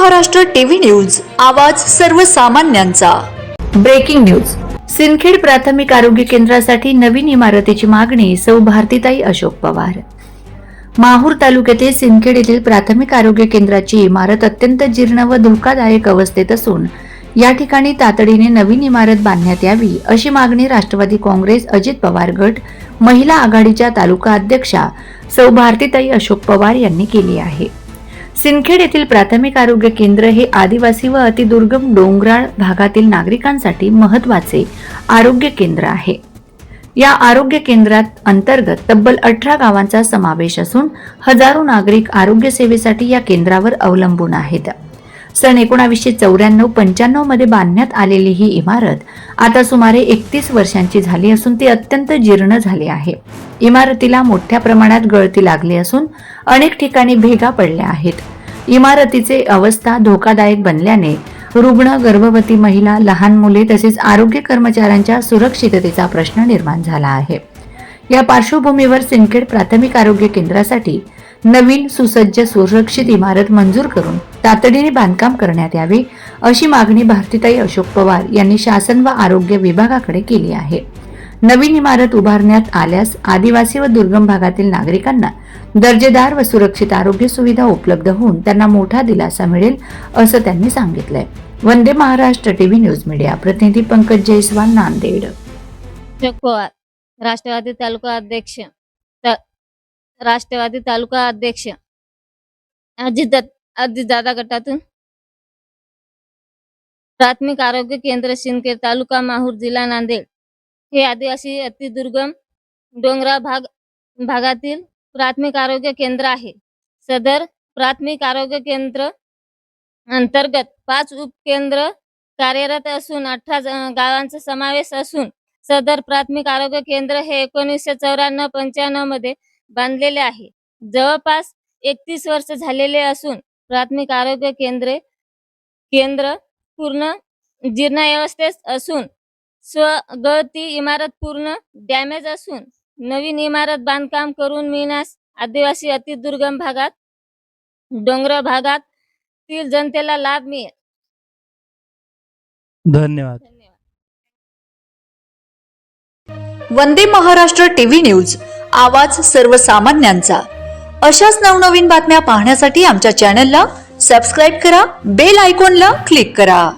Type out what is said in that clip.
Maharashtra TV news, आवाज सर्वसामान्यांचा। Breaking news. Sindkhed प्राथमिक आरोग्य केंद्रासाठी नवीन इमारतीची मागणी सौ भारतीताई अशोक पवार। माहूर तालुक्यातील सिंदखेड येथील प्राथमिक आरोग्य केंद्राची इमारत अत्यंत जीर्ण व धोकादायक अवस्थेत असून या ठिकाणी तातडीने नवीन इमारत बांधण्यात यावी अशी मागणी राष्ट्रवादी काँग्रेस अजित पवार गट महिला आघाडीच्या तालुका अध्यक्षा सौ भारतीताई अशोक पवार यांनी केली आहे। सिंदखेड येथील प्राथमिक आरोग्य केंद्र हे आदिवासी व अतिदुर्गम डोंगराळ भागातील नागरिकांसाठी महत्त्वाचे आरोग्य केंद्र आहे। या आरोग्य केंद्रात अंतर्गत तब्बल 18 गावांचा समावेश असून हजारो नागरिक आरोग्य सेवेसाठी या केंद्रावर अवलंबून आहेत। सन 1994-95 मध्ये बांधण्यात आलेली ही इमारत आता सुमारे 31 वर्षांची झाली असून ती अत्यंत जीर्ण झाली आहे। इमारतीला मोठ्या प्रमाणात गळती लागली असून अनेक ठिकाणी भेगा पडल्या आहेत। इमारतीचे अवस्था धोकादायक बनल्याने रुग्ण, गर्भवती महिला, लहान मुले तसेच आरोग्य कर्मचाऱ्यांच्या सुरक्षिततेचा प्रश्न निर्माण झाला आहे। या पार्श्वभूमीवर सिंदखेड प्राथमिक आरोग्य केंद्रासाठी नवीन सुसज्ज सुरक्षित इमारत मंजूर करून तातडीने बांधकाम करण्यात यावे अशी मागणी भारतीताई अशोक पवार यांनी शासन व आरोग्य विभागाकडे केली आहे। नवीन इमारत उभारण्यात आल्यास आदिवासी व दुर्गम भागातील नागरिकांना दर्जेदार व सुरक्षित आरोग्य सुविधा उपलब्ध होऊन त्यांना मोठा दिलासा मिळेल असं त्यांनी सांगितलंय। Vande Maharashtra TV news media प्रतिनिधी पंकज जयस्वाल, नांदेड। पवार, राष्ट्रवादी तालुका अध्यक्ष अजितदादा गटातून प्राथमिक आरोग्य केंद्र सिंदखेड, तालुका माहूर, जिल्हा नांदेड हे आदिवासी अतिदुर्गम डोंगराळ भागातील प्राथमिक आरोग्य केंद्र आहे। सदर प्राथमिक आरोग्य केंद्र अंतर्गत 5 उपकेंद्र कार्यरत असून 18 गावांचा समावेश असून सदर प्राथमिक आरोग्य केंद्र हे 1994-95 मध्ये बांधलेले आहे। जवळपास 31 वर्ष झालेले असून प्राथमिक आरोग्य केंद्र पूर्ण जीर्णावस्थेत असून स्वगळती इमारत पूर्ण डॅमेज असून नवीन इमारत बांधकाम करून मिळण्यास आदिवासी अतिदुर्गम भागात डोंगराळ भागातील जनतेला लाभ मिळेल। धन्यवाद। वंदे महाराष्ट्र टीव्ही न्यूज, आवाज सर्वसामान्यांचा। अशाच नवनवीन बातम्या पाहण्यासाठी आमच्या चॅनलला सबस्क्राइब करा, बेल आयकॉनला क्लिक करा।